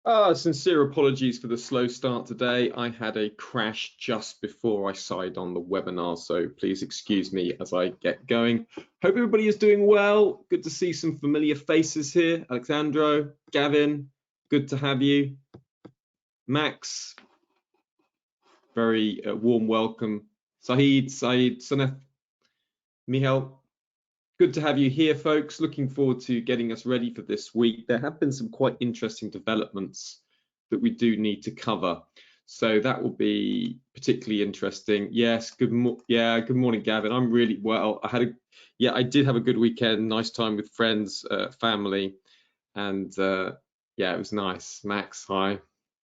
Sincere apologies for the slow start today. I had a crash just before I signed on the webinar, so please excuse me as I get going. Hope everybody is doing well. Good to see some familiar faces here. Alexandro, Gavin, good to have you. Max, very warm welcome. Saeed, Saneth, Mihail, good to have you here, folks. Looking forward to getting us ready for this week. There have been some quite interesting developments that we do need to cover, so that will be particularly interesting. Yes, good morning, Gavin. I'm really well. I did have a good weekend, nice time with friends, family, and yeah, it was nice. Max, hi,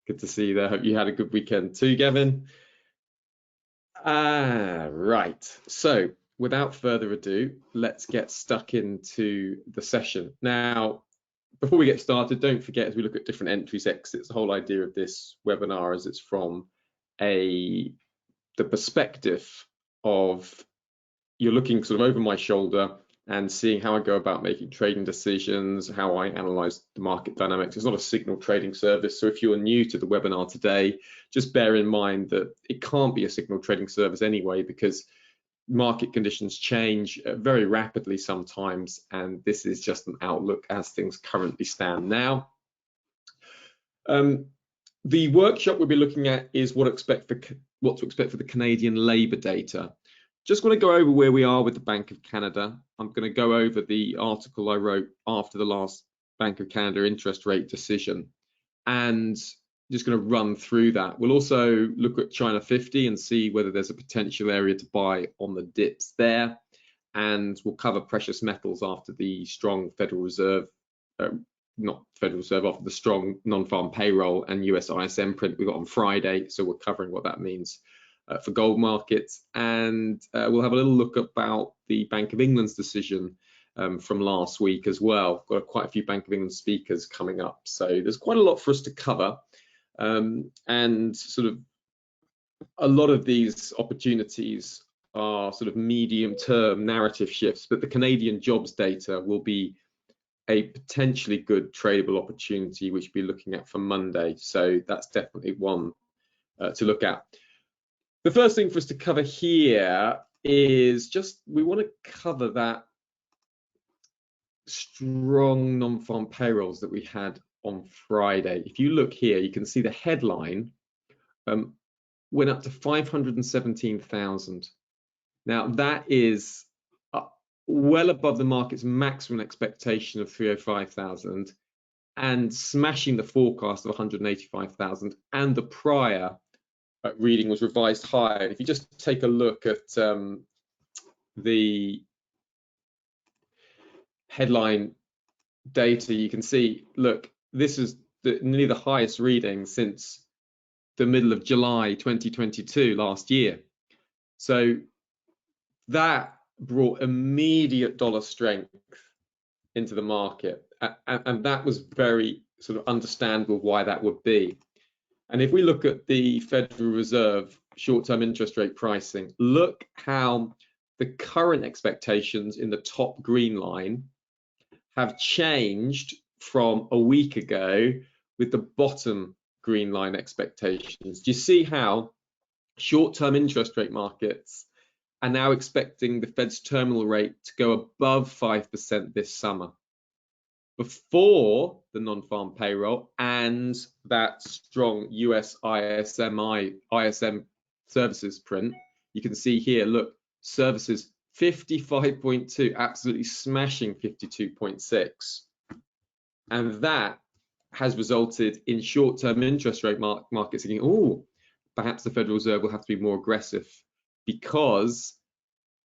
good to see you there. Hope you had a good weekend too, Gavin. Right, so without further ado, let's get stuck into the session. Now, before we get started, don't forget, as we look at different entries, exits, the whole idea of this webinar is it's from the perspective of you're looking sort of over my shoulder and seeing how I go about making trading decisions, how I analyze the market dynamics. It's not a signal trading service, so if you're new to the webinar today, just bear in mind that it can't be a signal trading service anyway, because market conditions change very rapidly sometimes, and this is just an outlook as things currently stand now. The workshop we'll be looking at is what to expect for the Canadian labour data. Just want to go over where we are with the Bank of Canada. I'm going to go over the article I wrote after the last Bank of Canada interest rate decision, and just going to run through that. We'll also look at China 50 and see whether there's a potential area to buy on the dips there, and we'll cover precious metals after the strong Federal Reserve, after the strong non-farm payroll and US ISM print we got on Friday. So we're covering what that means for gold markets, and we'll have a little look about the Bank of England's decision from last week as well. Got quite a few Bank of England speakers coming up, so there's quite a lot for us to cover, and sort of a lot of these opportunities are sort of medium-term narrative shifts, but the Canadian jobs data will be a potentially good tradable opportunity, which we'll be looking at for Monday. So that's definitely one to look at. The first thing for us to cover here is just we want to cover that strong non-farm payrolls that we had on Friday. If you look here, you can see the headline went up to 517,000. Now that is well above the market's maximum expectation of 305,000 and smashing the forecast of 185,000, and the prior reading was revised higher. If you just take a look at the headline data, you can see, look, this is nearly the highest reading since the middle of July 2022 last year. So that brought immediate dollar strength into the market, and that was very sort of understandable why that would be. And if we look at the Federal Reserve short-term interest rate pricing, look how the current expectations in the top green line have changed from a week ago with the bottom green line expectations. Do you see how short-term interest rate markets are now expecting the Fed's terminal rate to go above 5% this summer? Before the non-farm payroll and that strong US ISM services print, you can see here, look, services 55.2, absolutely smashing 52.6. And that has resulted in short-term interest rate markets thinking, oh, perhaps the Federal Reserve will have to be more aggressive, because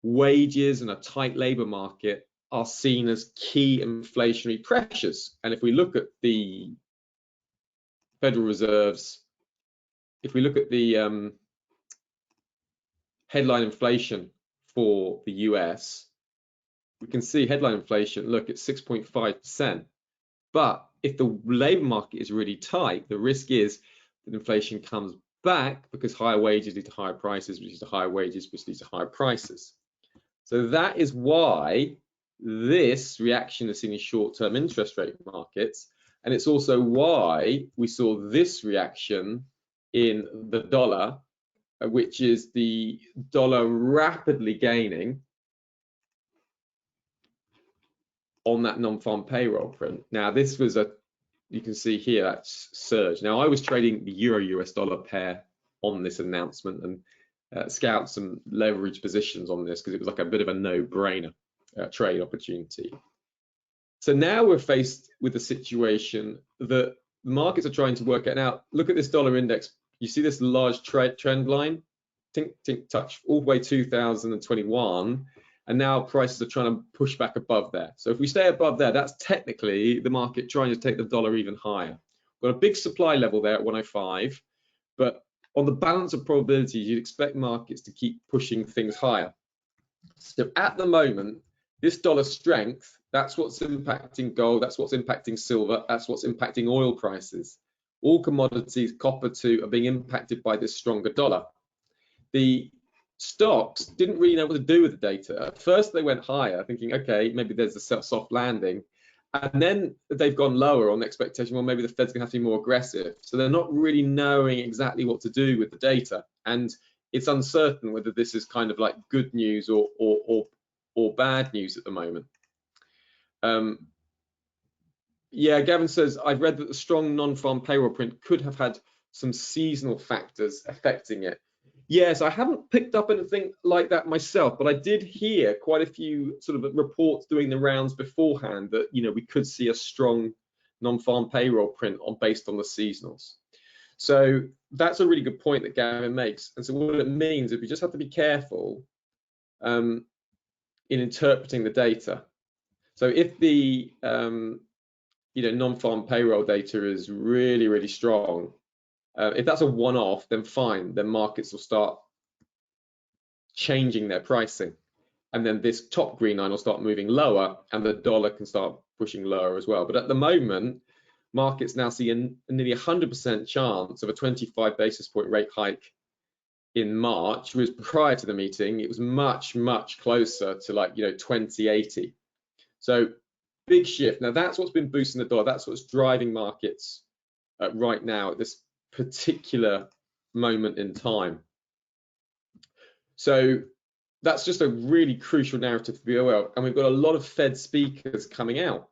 wages and a tight labor market are seen as key inflationary pressures. And if we look at the Federal Reserve's, if we look at the headline inflation for the US, we can see headline inflation, look, at 6.5%. But if the labor market is really tight, the risk is that inflation comes back, because higher wages lead to higher prices, which leads to higher wages, which leads to higher prices. So that is why this reaction is seen in short-term interest rate markets, And it's also why we saw this reaction in the dollar, which is the dollar rapidly gaining on that non-farm payroll print. Now, this was you can see here that's surge. Now, I was trading the euro-US dollar pair on this announcement and scout some leverage positions on this because it was like a bit of a no-brainer trade opportunity. So now we're faced with a situation that the markets are trying to work out. Now, look at this dollar index. You see this large trend line, tink, tink, touch, all the way 2021. And now prices are trying to push back above there. So if we stay above there, that's technically the market trying to take the dollar even higher. We've got a big supply level there at 105, but on the balance of probabilities, you'd expect markets to keep pushing things higher. So at the moment, this dollar strength, that's what's impacting gold, that's what's impacting silver, that's what's impacting oil prices. All commodities, copper too, are being impacted by this stronger dollar. The stocks didn't really know what to do with the data. At first they went higher, thinking, okay, maybe there's a soft landing. And then they've gone lower on the expectation, well, maybe the Fed's gonna have to be more aggressive. So they're not really knowing exactly what to do with the data. And it's uncertain whether this is kind of like good news or bad news at the moment. Yeah, Gavin says, I've read that the strong non-farm payroll print could have had some seasonal factors affecting it. Yes, I haven't picked up anything like that myself, but I did hear quite a few sort of reports doing the rounds beforehand that, you know, we could see a strong non-farm payroll print based on the seasonals. So that's a really good point that Gavin makes. And so what it means is we just have to be careful in interpreting the data. So if the non-farm payroll data is really, really strong, if that's a one-off, then fine, then markets will start changing their pricing. And then this top green line will start moving lower and the dollar can start pushing lower as well. But at the moment, markets now see a nearly 100% chance of a 25 basis point rate hike in March, whereas prior to the meeting, it was much, much closer to like, 2080. So big shift. Now that's what's been boosting the dollar. That's what's driving markets right now at this particular moment in time. So that's just a really crucial narrative to be aware of. And we've got a lot of Fed speakers coming out.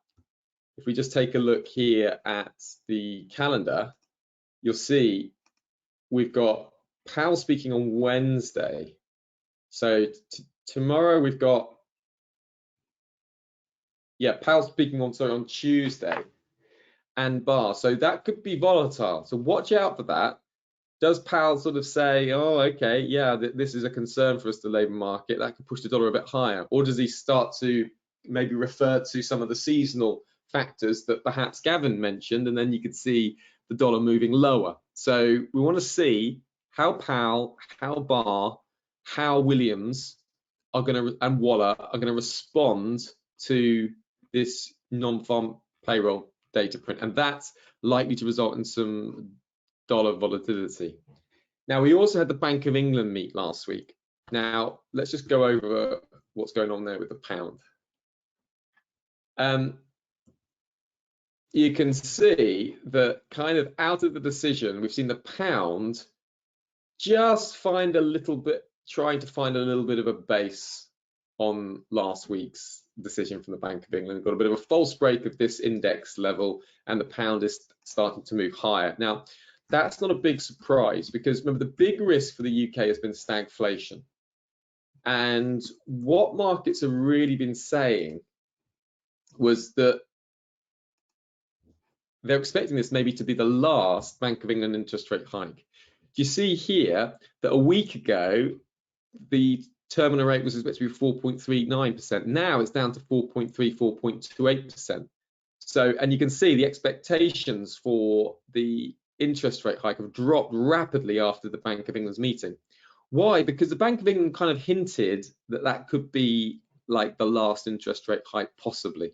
If we just take a look here at the calendar, you'll see we've got Powell speaking on Wednesday. So tomorrow we've got, Powell speaking on Tuesday and Barr. So that could be volatile. So watch out for that. Does Powell sort of say, oh, okay, yeah, this is a concern for us, the labour market, that could push the dollar a bit higher? Or does he start to maybe refer to some of the seasonal factors that perhaps Gavin mentioned, and then you could see the dollar moving lower? So we want to see how Powell, how Barr, how Williams are going to, and Waller are going to respond to this non-farm payroll data print, and that's likely to result in some dollar volatility. Now, we also had the Bank of England meet last week. Now, let's just go over what's going on there with the pound. You can see that kind of out of the decision, we've seen the pound just trying to find a little bit of a base on last week's decision from the Bank of England. Got a bit of a false break of this index level, and the pound is starting to move higher. Now, that's not a big surprise because remember, the big risk for the UK has been stagflation. And what markets have really been saying was that they're expecting this maybe to be the last Bank of England interest rate hike. You see here that a week ago, the terminal rate was expected to be 4.39%. Now it's down to 4.3, 4.28%. So, and you can see the expectations for the interest rate hike have dropped rapidly after the Bank of England's meeting. Why? Because the Bank of England kind of hinted that that could be like the last interest rate hike possibly.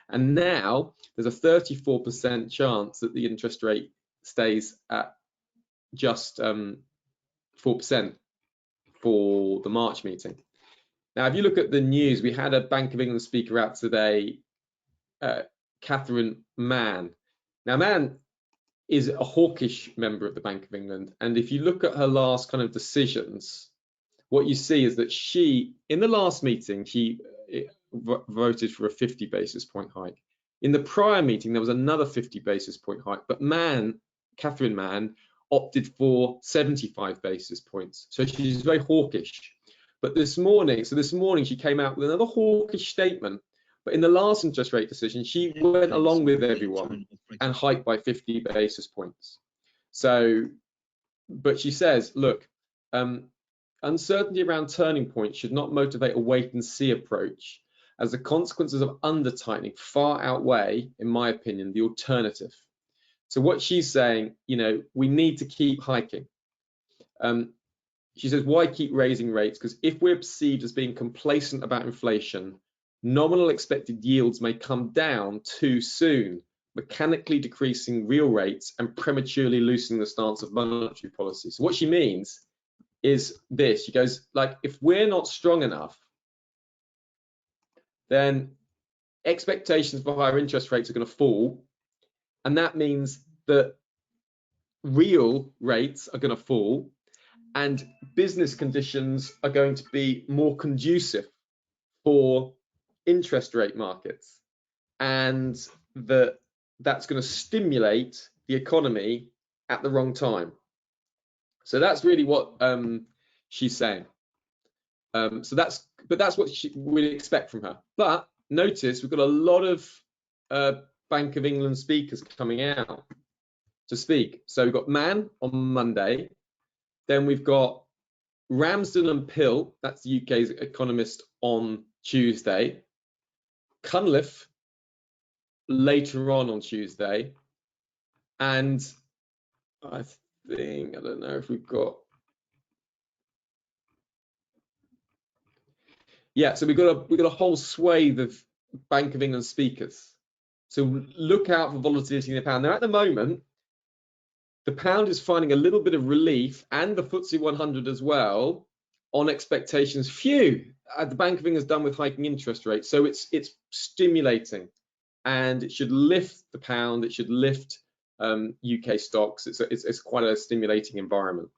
And now there's a 34% chance that the interest rate stays at just 4% for the March meeting. Now, if you look at the news, we had a Bank of England speaker out today, Catherine Mann, Now, Mann is a hawkish member of the Bank of England, and if you look at her last kind of decisions, what you see is that she, in the last meeting, she voted for a 50 basis point hike. In the prior meeting, there was another 50 basis point hike, but Catherine Mann, opted for 75 basis points. So she's very hawkish. But this morning she came out with another hawkish statement. But in the last interest rate decision, she went along with everyone and hiked by 50 basis points. So, but she says, look, uncertainty around turning points should not motivate a wait and see approach, as the consequences of under tightening far outweigh, in my opinion, the alternative. So what she's saying, we need to keep hiking. She says, why keep raising rates? Because if we're perceived as being complacent about inflation, nominal expected yields may come down too soon, mechanically decreasing real rates and prematurely loosening the stance of monetary policy. So what she means is this. She goes, like, if we're not strong enough, then expectations for higher interest rates are going to fall. And that means that real rates are going to fall and business conditions are going to be more conducive for interest rate markets. And that's going to stimulate the economy at the wrong time. So that's really what she's saying. So that's what we'd expect from her. But notice we've got a lot of Bank of England speakers coming out to speak. So we've got Mann on Monday, then we've got Ramsden and Pill, that's the UK's economist, on Tuesday, Cunliffe later on Tuesday, and I don't know if we've got, so we've got a whole swathe of Bank of England speakers. So look out for volatility in the pound. Now at the moment, the pound is finding a little bit of relief, and the FTSE 100 as well, on expectations. The Bank of England's done with hiking interest rates, so it's stimulating, and it should lift the pound. It should lift UK stocks. It's quite a stimulating environment.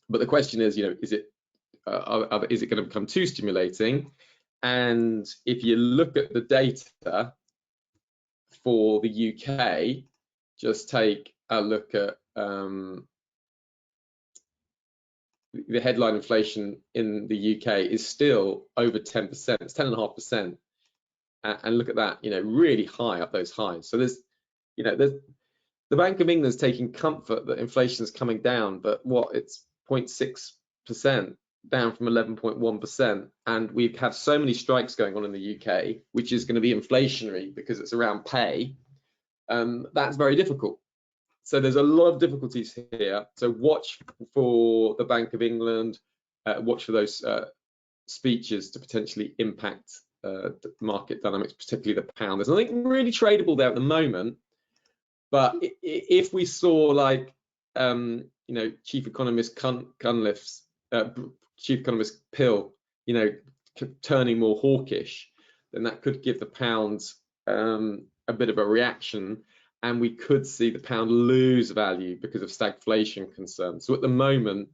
But the question is, is it going to become too stimulating? And if you look at the data for the UK, just take a look at the headline inflation in the UK is still over 10%. It's 10.5%, and look at that, really high up those highs. So there's the Bank of England is taking comfort that inflation is coming down, but it's 0.6% down from 11.1%, and we have so many strikes going on in the UK, which is going to be inflationary because it's around pay. That's very difficult. So there's a lot of difficulties here. So watch for the Bank of England, watch for those speeches to potentially impact the market dynamics, particularly the pound. There's nothing really tradable there at the moment, but if we saw, like, Chief Economist Cunliffe's, Chief Economist Pill, turning more hawkish, then that could give the pound a bit of a reaction, and we could see the pound lose value because of stagflation concerns. So at the moment,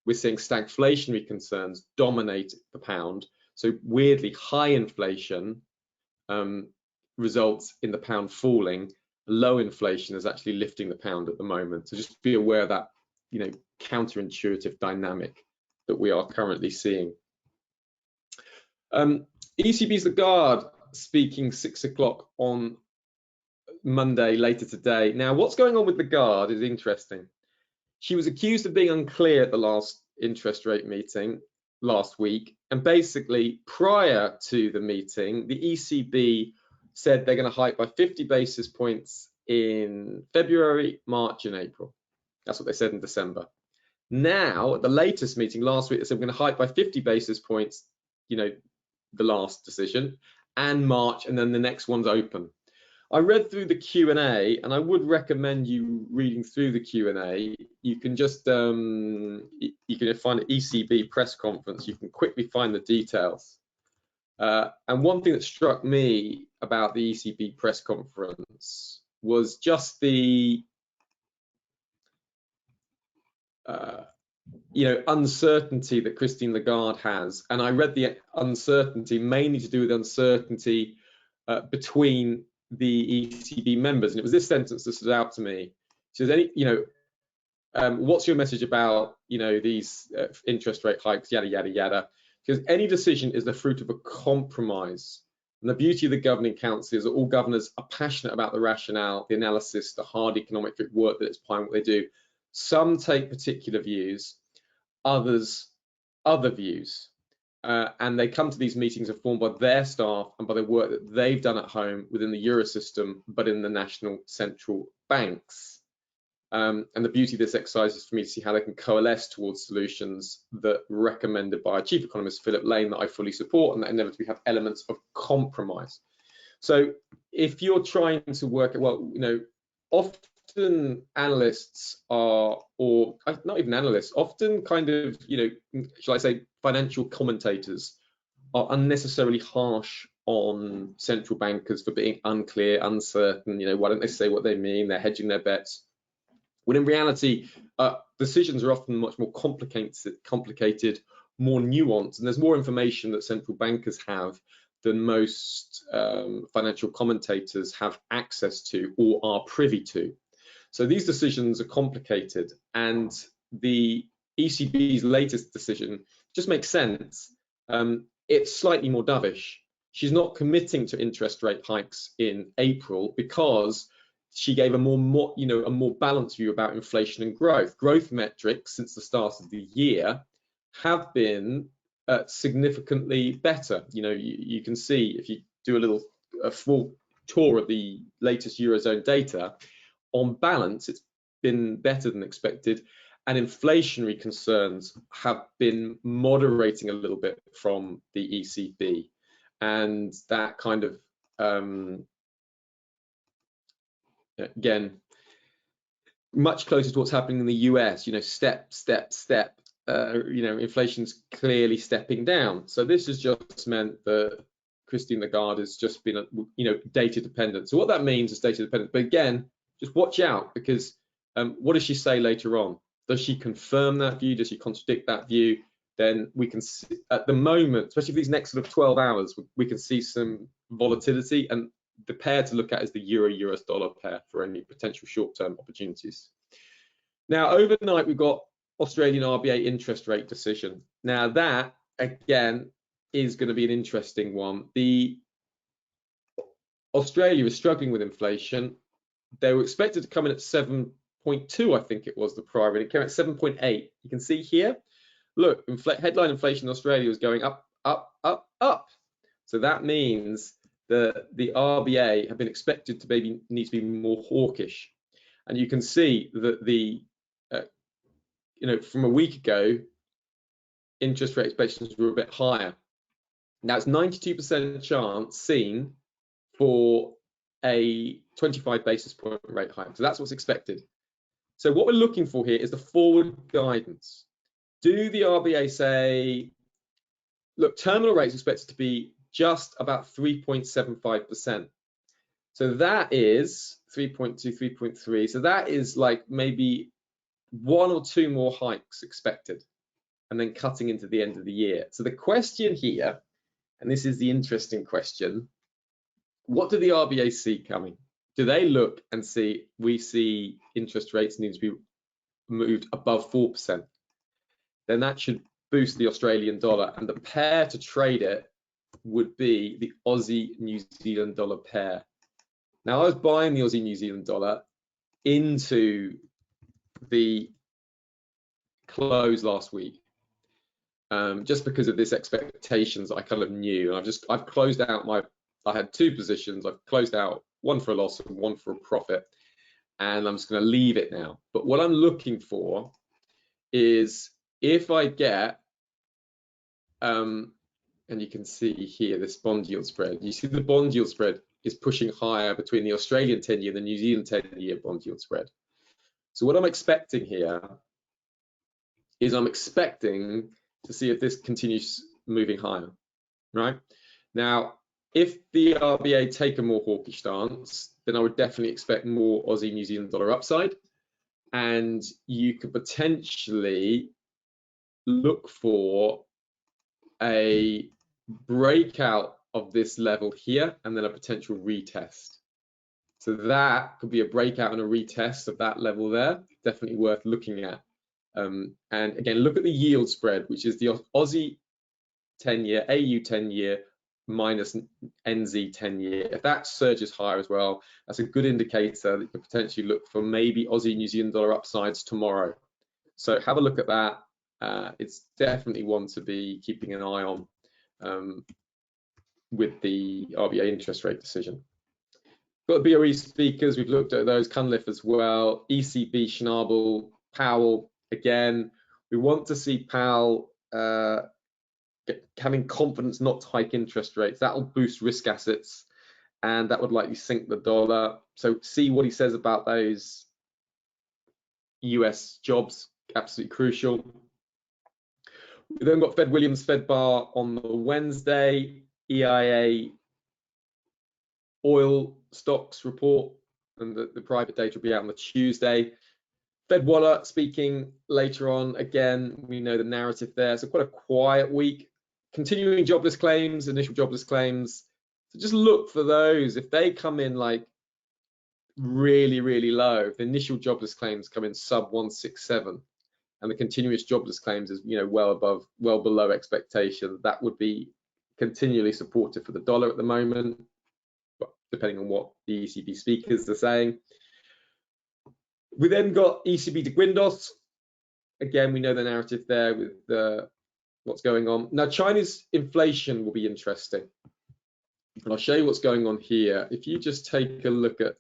we're seeing stagflationary concerns dominate the pound. So weirdly, high inflation results in the pound falling. Low inflation is actually lifting the pound at the moment. So just be aware of that, counterintuitive dynamic that we are currently seeing. ECB's Lagarde speaking 6 o'clock on Monday, later today. Now, what's going on with Lagarde is interesting. She was accused of being unclear at the last interest rate meeting last week, and basically prior to the meeting, the ECB said they're going to hike by 50 basis points in February, March, and April. That's what they said in December. Now, at the latest meeting last week, they said we're going to hike by 50 basis points, the last decision, and March, and then the next one's open. I read through the Q&A, and I would recommend you reading through the Q&A. You can just you can find an ECB press conference. You can quickly find the details. And one thing that struck me about the ECB press conference was just the uncertainty that Christine Lagarde has, and I read the uncertainty mainly to do with uncertainty between the ECB members, and it was this sentence that stood out to me. She says, what's your message about these interest rate hikes, yada yada yada? Because any decision is the fruit of a compromise, and the beauty of the governing council is that all governors are passionate about the rationale, the analysis, the hard economic work that it's applying what they do. Some take particular views, others other views, and they come to these meetings informed by their staff and by the work that they've done at home within the Eurosystem, but in the national central banks. And the beauty of this exercise is for me to see how they can coalesce towards solutions that are recommended by Chief Economist Philip Lane that I fully support, and that inevitably have elements of compromise. So if you're trying to work it, well, often analysts are, or not even analysts, often kind of, shall I say, financial commentators are unnecessarily harsh on central bankers for being unclear, uncertain. Why don't they say what they mean? They're hedging their bets. When in reality, decisions are often much more complicated, more nuanced, and there's more information that central bankers have than most financial commentators have access to or are privy to. So these decisions are complicated, and the ECB's latest decision just makes sense. It's slightly more dovish. She's not committing to interest rate hikes in April because she gave a more balanced view about inflation and growth. Growth metrics since the start of the year have been significantly better. You can see if you do a full tour of the latest Eurozone data, on balance, it's been better than expected, and inflationary concerns have been moderating a little bit from the ECB, and that kind of again, much closer to what's happening in the US, step, inflation's clearly stepping down. So this has just meant that Christine Lagarde has just been, data dependent. So what that means is data dependent. But again, just watch out, because what does she say later on? Does she confirm that view? Does she contradict that view? Then we can see, at the moment, especially for these next sort of 12 hours, we can see some volatility, and the pair to look at is the euro-US dollar pair for any potential short-term opportunities. Now, overnight, we've got Australian RBA interest rate decision. Now, that, again, is going to be an interesting one. Australia is struggling with inflation. They were expected to come in at 7.2, I think it was the prior, and it came at 7.8. You can see here, look, headline inflation in Australia is going up, up, up, up. So that means that the RBA have been expected to maybe need to be more hawkish. And you can see that from a week ago, interest rate expectations were a bit higher. Now it's 92% chance seen for a 25 basis point rate hike. So that's what's expected. So what we're looking for here is the forward guidance. Do the RBA say, look, terminal rates expected to be just about 3.75%. So that is 3.2, 3.3. So that is like maybe 1 or 2 more hikes expected, and then cutting into the end of the year. So the question here, and this is the interesting question, what do the RBA see coming? Do they look and see, we see interest rates need to be moved above 4%? Then that should boost the Australian dollar, and the pair to trade it would be the Aussie New Zealand dollar pair. Now, I was buying the Aussie New Zealand dollar into the close last week, just because of this expectations I kind of knew. And I've closed out I had 2 positions. I've closed out, one for a loss and one for a profit, and I'm just going to leave it now. But what I'm looking for is if I get, and you can see here this bond yield spread. You see the bond yield spread is pushing higher between the Australian 10-year and the New Zealand 10-year bond yield spread. So what I'm expecting here is I'm expecting to see if this continues moving higher, right? Now, if the RBA take a more hawkish stance, then I would definitely expect more Aussie New Zealand dollar upside, and you could potentially look for a breakout of this level here and then a potential retest. So that could be a breakout and a retest of that level there. Definitely worth looking at. And again, look at the yield spread, which is the Aussie 10-year, AU 10-year minus NZ 10-year. If that surges higher as well, that's a good indicator that you could potentially look for maybe Aussie New Zealand dollar upsides tomorrow. So have a look at that. It's definitely one to be keeping an eye on with the RBA interest rate decision. Got the BOE speakers, we've looked at those, Cunliffe as well, ECB, Schnabel, Powell. Again, we want to see Powell having confidence not to hike interest rates. That will boost risk assets, and that would likely sink the dollar. So see what he says about those US jobs, absolutely crucial. We then got Fed Williams, Fed Bar on the Wednesday, EIA oil stocks report, and the private data will be out on the Tuesday. Fed Waller speaking later on. Again, we know the narrative there. So quite a quiet week. Continuing jobless claims, initial jobless claims. So just look for those. If they come in like really, really low, if the initial jobless claims come in sub 167, and the continuous jobless claims is well below expectation, that would be continually supportive for the dollar at the moment, depending on what the ECB speakers are saying. We then got ECB de Guindos. Again, we know the narrative there with what's going on. Now, China's inflation will be interesting. And I'll show you what's going on here. If you just take a look at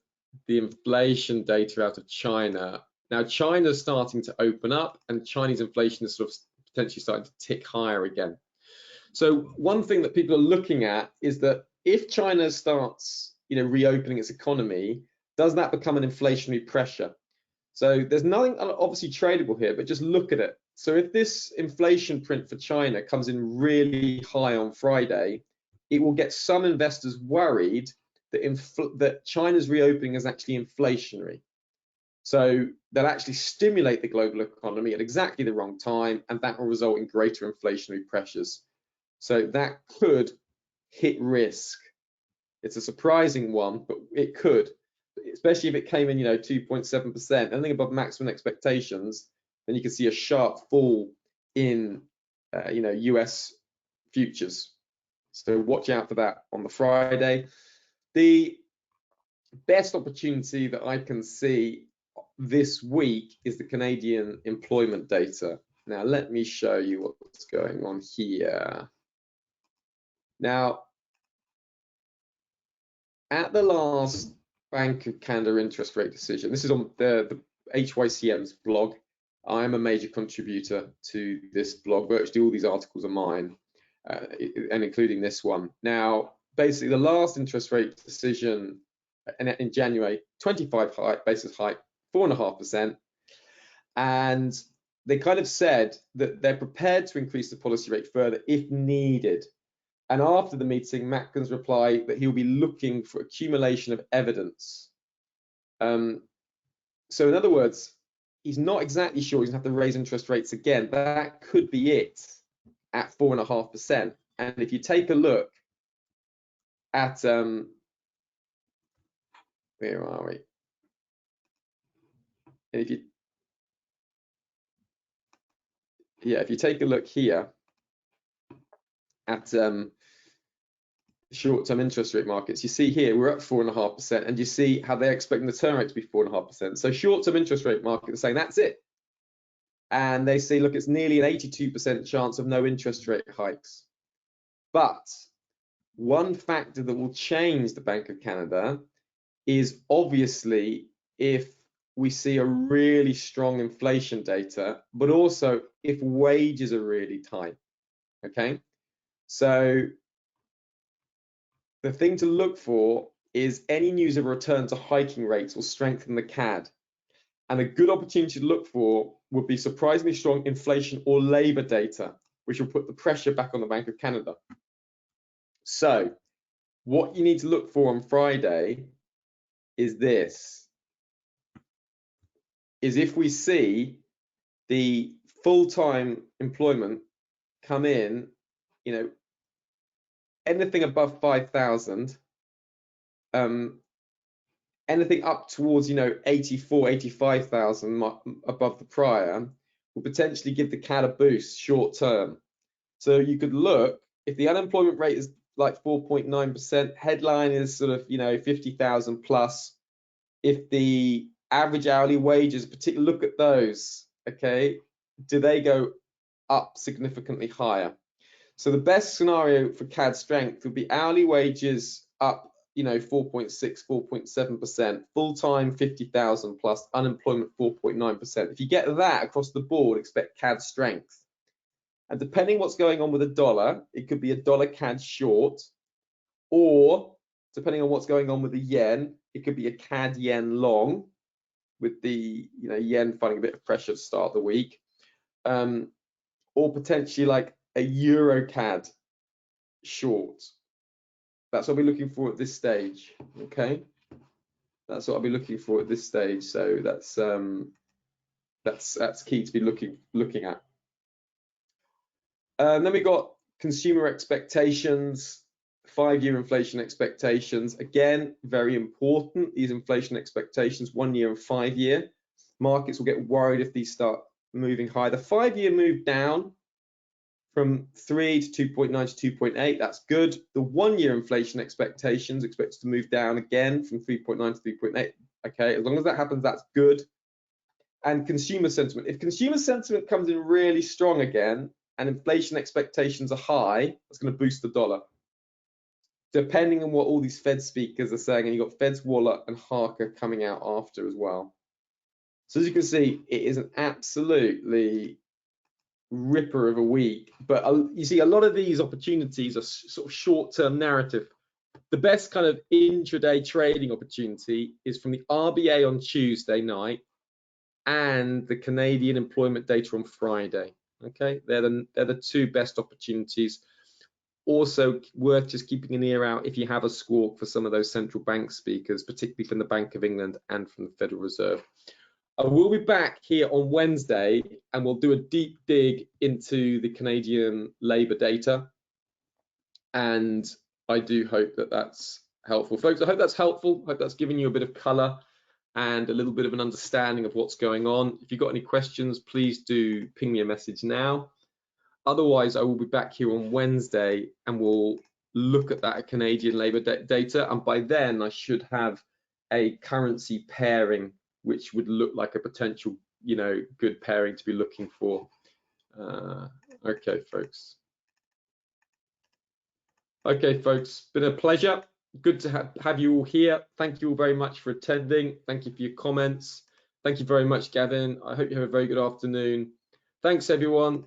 the inflation data out of China. Now, China's starting to open up, and Chinese inflation is sort of potentially starting to tick higher again. So one thing that people are looking at is that if China starts reopening its economy, does that become an inflationary pressure? So there's nothing obviously tradable here, but just look at it. So if this inflation print for China comes in really high on Friday, it will get some investors worried that China's reopening is actually inflationary. So they'll actually stimulate the global economy at exactly the wrong time, and that will result in greater inflationary pressures. So that could hit risk. It's a surprising one, but it could, especially if it came in 2.7%, anything above maximum expectations, then you can see a sharp fall in US futures. So watch out for that on the Friday. The best opportunity that I can see this week is the Canadian employment data. Now let me show you what's going on here. Now, at the last Bank of Canada interest rate decision, this is on the HYCM's blog. I'm a major contributor to this blog. Virtually all these articles are mine, and including this one. Now, basically, the last interest rate decision in January, 25 basis hike, 4.5%, and they kind of said that they're prepared to increase the policy rate further if needed. And after the meeting, Matkins replied that he'll be looking for accumulation of evidence. So in other words, he's not exactly sure he's going to have to raise interest rates again. That could be it at 4.5%. And if you take a look at, where are we? And if you take a look here at short-term interest rate markets, you see here we're at 4.5%, and you see how they're expecting the term rate to be 4.5%. So short-term interest rate markets are saying that's it, and they say, look, it's nearly an 82% chance of no interest rate hikes. But one factor that will change the Bank of Canada is obviously if we see a really strong inflation data, but also if wages are really tight. Okay, so the thing to look for is any news of a return to hiking rates will strengthen the CAD. And a good opportunity to look for would be surprisingly strong inflation or labor data, which will put the pressure back on the Bank of Canada. So what you need to look for on Friday is this, is if we see the full-time employment come in, you know, anything above 5,000, anything up towards, you know, 84, 85,000 above the prior will potentially give the CAD a boost short term. So you could look, if the unemployment rate is like 4.9%, headline is sort of, you know, 50,000 plus. If the average hourly wages, particularly look at those, okay, do they go up significantly higher? So the best scenario for CAD strength would be hourly wages up, you know, 4.6, 4.7%, full-time 50,000 plus, unemployment 4.9%. If you get that across the board, expect CAD strength. And depending what's going on with the dollar, it could be a dollar CAD short, or depending on what's going on with the yen, it could be a CAD yen long, with the, you know, yen finding a bit of pressure to start the week, or potentially like a euro CAD short. That's what I'll be looking for at this stage. Okay, that's what I'll be looking for at this stage. So that's key to be looking at. Then we got consumer expectations, 5-year inflation expectations. Again, very important. These inflation expectations, 1 year and 5 year. Markets will get worried if these start moving high. The 5-year moved down from 3 to 2.9 to 2.8. That's good. The 1 year inflation expectations expected to move down again from 3.9 to 3.8. Okay, as long as that happens, that's good. And consumer sentiment. If consumer sentiment comes in really strong again and inflation expectations are high, that's going to boost the dollar, depending on what all these Fed speakers are saying. And you've got Fed's Waller and Harker coming out after as well. So as you can see, it is an absolutely ripper of a week. But you see, a lot of these opportunities are sort of short-term narrative. The best kind of intraday trading opportunity is from the RBA on Tuesday night and the Canadian employment data on Friday. Okay, they're the two best opportunities. Also worth just keeping an ear out if you have a squawk for some of those central bank speakers, particularly from the Bank of England and from the Federal Reserve. I will be back here on Wednesday and we'll do a deep dig into the Canadian labour data. And I do hope that that's helpful. Folks, I hope that's helpful. I hope that's given you a bit of colour and a little bit of an understanding of what's going on. If you've got any questions, please do ping me a message now. Otherwise, I will be back here on Wednesday and we'll look at that Canadian labour data. And by then, I should have a currency pairing, which would look like a potential, you know, good pairing to be looking for. Okay, folks. Okay, folks, been a pleasure. Good to have you all here. Thank you all very much for attending. Thank you for your comments. Thank you very much, Gavin. I hope you have a very good afternoon. Thanks, everyone.